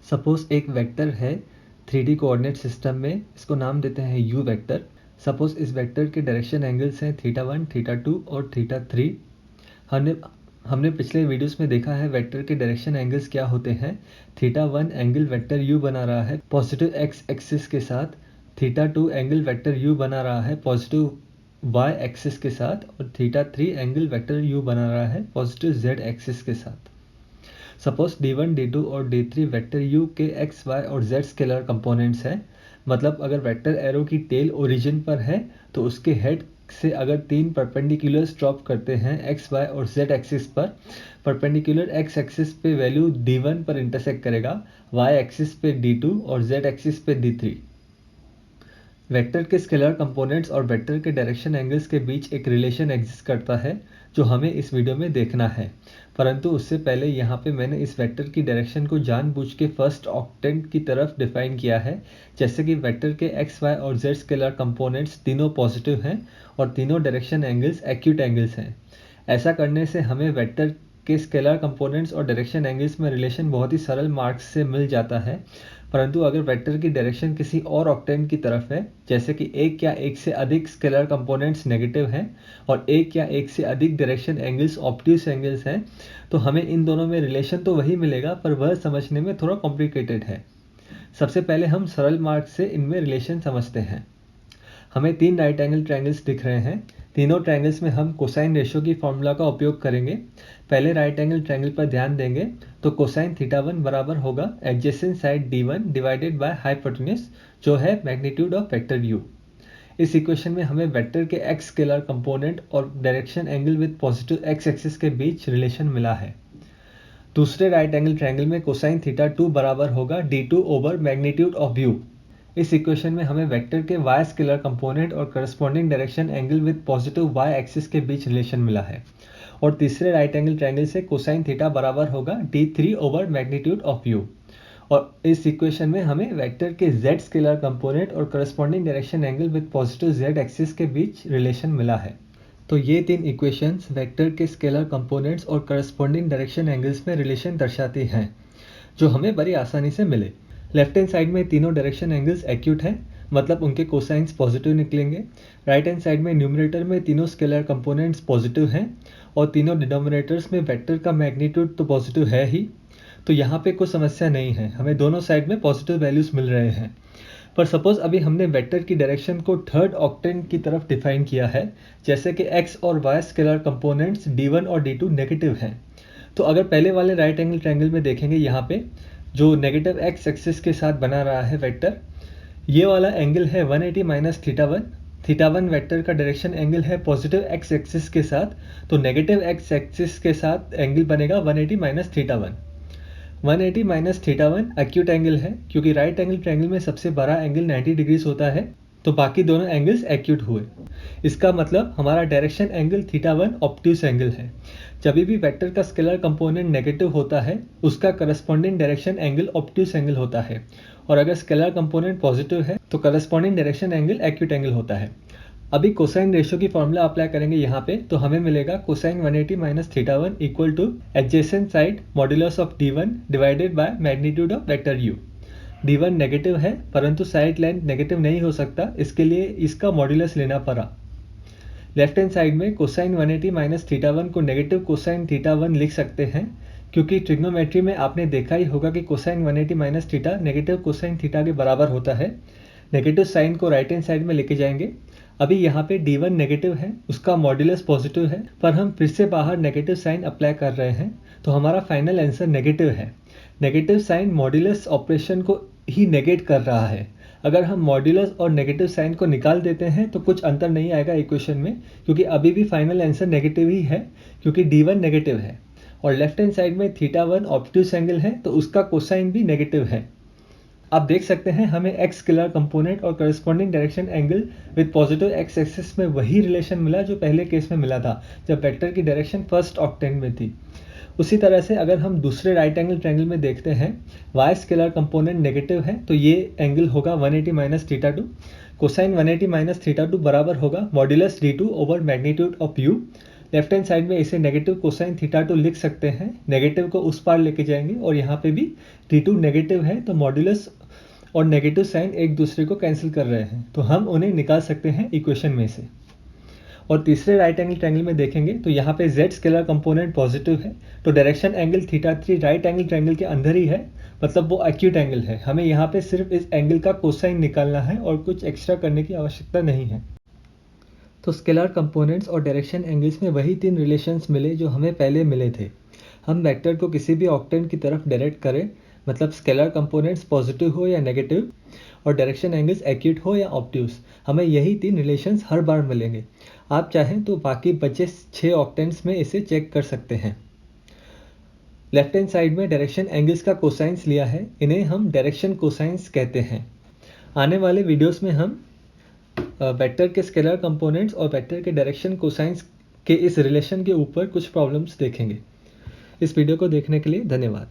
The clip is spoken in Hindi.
सपोज एक वेक्टर है 3D कोऑर्डिनेट सिस्टम में, इसको नाम देते हैं u वेक्टर। सपोज इस वेक्टर के डायरेक्शन एंगल्स हैं θ1, θ2 और θ3। हमने हमने पिछले वीडियोस में देखा है वेक्टर के डायरेक्शन एंगल्स क्या होते हैं। θ1 एंगल वेक्टर u बना रहा है पॉजिटिव x एक्सिस के साथ, θ2 एंगल वेक्टर u बना रहा है पॉजिटिव y एक्सिस के साथ और θ3 एंगल वेक्टर u बना रहा है पॉजिटिव z एक्सिस के साथ। सपोज d1, d2 और d3 वेक्टर u के x, y और z स्केलर कंपोनेंट्स हैं। मतलब अगर वेक्टर एरो की टेल ओरिजिन पर है तो उसके हेड से अगर तीन परपेंडिकुलर्स ड्रॉप करते हैं x, y और z एक्सिस पर, परपेंडिकुलर x एक्सिस पे वैल्यू d1 पर इंटरसेक्ट करेगा, y एक्सिस पे d2 और z एक्सिस पे d3। वेक्टर के स्केलर कंपोनेंट्स और वेक्टर के डायरेक्शन एंगल्स के बीच एक रिलेशन एग्जिस्ट करता है जो हमें इस वीडियो में देखना है। परंतु उससे पहले यहाँ पे मैंने इस वेक्टर की डायरेक्शन को जानबूझ के फर्स्ट ऑक्टेंट की तरफ डिफाइन किया है। जैसे कि वेक्टर के x, y और z स्केलर कंपोनेंट्स तीनों पॉजिटिव हैं और तीनों डायरेक्शन एंगल्स एक्यूट एंगल्स हैं। ऐसा करने से हमें वेक्टर के स्केलर कंपोनेंट्स और डायरेक्शन एंगल्स में रिलेशन बहुत ही सरल मार्क्स से मिल जाता है। परंतु अगर वेक्टर की डायरेक्शन किसी और ऑक्टेंट की तरफ है, जैसे कि एक या एक से अधिक स्केलर कंपोनेंट्स नेगेटिव हैं और एक या एक से अधिक डायरेक्शन एंगल्स ऑब्ट्यूस एंगल्स हैं, तो हमें इन दोनों में रिलेशन तो वही मिलेगा पर वह समझने में थोड़ा कॉम्प्लिकेटेड है। सबसे पहले हम सरल मार्क्स से इनमें रिलेशन समझते हैं। हमें तीन राइट एंगल ट्रायंगल्स दिख रहे हैं। तीनों ट्रायंगल्स में हम कोसाइन रेशियो की फॉर्मूला का उपयोग करेंगे। पहले राइट एंगल ट्रायंगल पर ध्यान देंगे तो कोसाइन θ1 बराबर होगा adjacent side d1 divided by hypotenuse, जो है मैग्नीट्यूड ऑफ वेक्टर u। इस इक्वेशन में हमें वेक्टर के x स्केलर कंपोनेंट और direction angle with positive x axis के बीच रिलेशन मिला है। दूसरे राइट एंगल ट्रायंगल में कोसाइन θ2 बराबर होगा d2 over magnitude of u। इस इक्वेशन में हमें वेक्टर के y स्केलर कंपोनेंट और corresponding direction angle with positive y axis के बीच रिलेशन मिला है। और तीसरे राइट एंगल ट्रायंगल से कोसाइन थीटा बराबर होगा d3 over magnitude of u। और इस इक्वेशन में हमें वेक्टर के z स्केलर कंपोनेंट और corresponding direction angle with positive z axis के बीच रिलेशन मिला है। तो ये तीन इक्वेशंस वेक्टर के स्केलर कंपोनेंट्स और करस्पॉन्डिंग डायरेक्शन एंगल्स में रिलेशन दर्शाती हैं, जो हमें बड़ी आसानी से मिले। लेफ्ट हैंड साइड में तीनों डायरेक्शन एंगल्स एक्यूट हैं, मतलब उनके कोसाइंस पॉजिटिव निकलेंगे। राइट हैंड साइड में न्यूमरेटर में तीनों स्केलर कंपोनेंट्स पॉजिटिव हैं और तीनों डिनोमिनेटर्स में वेक्टर का मैग्नीट्यूड तो पॉजिटिव है ही, तो यहाँ पे कोई समस्या नहीं है, हमें दोनों साइड में पॉजिटिव वैल्यूज मिल रहे हैं। पर सपोज अभी हमने वेक्टर की डायरेक्शन को थर्ड ऑक्टेंट की तरफ डिफाइन किया है, जैसे कि x और y स्केलर कंपोनेंट्स d1 और d2 नेगेटिव हैं। तो अगर पहले वाले राइट एंगल ट्रायंगल में देखेंगे, यहाँ पे जो नेगेटिव x एक्सिस के साथ बना रहा है वेक्टर, ये वाला एंगल है 180 माइनस θ1। θ1 वेक्टर का डायरेक्शन एंगल है पॉजिटिव x एक्सिस के साथ, तो नेगेटिव x एक्सिस के साथ एंगल बनेगा 180 माइनस θ1। 180 माइनस θ1 एक्यूट एंगल है, क्योंकि राइट एंगल ट्रायंगल में सबसे बड़ा एंगल 90 डिग्रीज होता है, तो बाकी दोनों एंगल्स एक्यूट हुए। इसका मतलब हमारा डायरेक्शन एंगल θ1 ऑब्ट्यूस एंगल है। जब भी वेक्टर का स्केलर कंपोनेंट नेगेटिव होता है, उसका corresponding direction angle obtuse angle होता है, और अगर स्केलर कंपोनेंट पॉजिटिव है तो corresponding direction angle acute angle होता है। अभी कोसाइन रेशियो की फॉर्मूला अप्लाई करेंगे यहाँ पे, तो हमें मिलेगा cosine 180 minus θ1 equal to adjacent side modulus of d1 divided by magnitude of vector u। d1 negative है, परंतु साइड लेंथ नेगेटिव नहीं हो सकता, इसके लिए इसका मॉड्यूलस लेना पड़ा। लेफ्ट हैंड साइड में कोसाइन 180 माइनस θ1 को नेगेटिव कोसाइन θ1 लिख सकते हैं, क्योंकि ट्रिग्नोमेट्री में आपने देखा ही होगा कि cosine 180 minus theta negative cosine theta के बराबर होता है। नेगेटिव साइन को राइट हैंड साइड में लेके जाएंगे। अभी यहाँ पे d1 नेगेटिव है, उसका मॉड्यूलस पॉजिटिव है, पर हम फिर से बाहर नेगेटिव साइन अप्लाई कर रहे हैं, तो हमारा फाइनल आंसर नेगेटिव है। नेगेटिव साइन मॉड्यूलस ऑपरेशन को ही नेगेट कर रहा है। अगर हम मॉड्यूलस और नेगेटिव साइन को निकाल देते हैं तो कुछ अंतर नहीं आएगा इक्वेशन में, क्योंकि अभी भी फाइनल आंसर नेगेटिव ही है, क्योंकि d1 नेगेटिव है। और लेफ्ट हैंड साइड में θ1 ऑब्ट्यूस एंगल है, तो उसका कोसाइन भी नेगेटिव है। आप देख सकते हैं हमें x स्केलर कंपोनेंट और corresponding direction angle with positive x axis में वही रिलेशन मिला जो पहले केस में मिला था, जब वेक्टर की डायरेक्शन फर्स्ट ऑक्टेंट में थी। उसी तरह से अगर हम दूसरे राइट एंगल ट्रायंगल में देखते हैं, y स्केलर कंपोनेंट नेगेटिव है, तो ये एंगल होगा 180 माइनस θ2। कोसाइन 180 माइनस θ2 बराबर होगा modulus d2 over magnitude of u। Left hand side में इसे नेगेटिव कोसाइन थीटा 2 लिख सकते हैं, नेगेटिव को उस पार लेके जाएंगे और यहाँ पे भी T2 नेगेटिव है तो मॉड्यूलस और नेगेटिव साइन एक दूसरे को कैंसिल कर रहे हैं, तो हम उन्हें निकाल सकते हैं इक्वेशन में से। और तीसरे राइट एंगल ट्रायंगल में देखेंगे तो यहाँ पे z स्केलर कंपोनेंट पॉजिटिव है, तो direction angle θ3 right angle triangle के अंदर ही है, मतलब वो एक्यूट एंगल है। हमें यहाँ पे सिर्फ इस एंगल का कोसाइन निकालना है और कुछ एक्स्ट्रा करने की आवश्यकता नहीं है। तो स्केलर कंपोनेंट्स और डायरेक्शन एंगल्स में वही 3 रिलेशंस मिले जो हमें पहले मिले थे। हम वेक्टर को किसी भी ऑक्टेंट की तरफ डायरेक्ट करें, मतलब स्केलर कंपोनेंट्स पॉजिटिव हो या नेगेटिव और डायरेक्शन एंगल्स एक्यूट हो या ऑब्ट्यूस, हमें यही 3 रिलेशंस हर बार मिलेंगे। आप चाहें तो बाकी बचे 6 ऑक्टेंट्स में इसे चेक कर सकते हैं। लेफ्ट हैंड साइड में डायरेक्शन एंगल्स का कोसाइंस लिया है, इन्हें हम डायरेक्शन कोसाइंस कहते हैं। आने वाले वीडियोस में हम वेक्टर के स्केलर कंपोनेंट्स और वेक्टर के डायरेक्शन कोसाइंस के इस रिलेशन के ऊपर कुछ प्रॉब्लम्स देखेंगे। इस वीडियो को देखने के लिए धन्यवाद।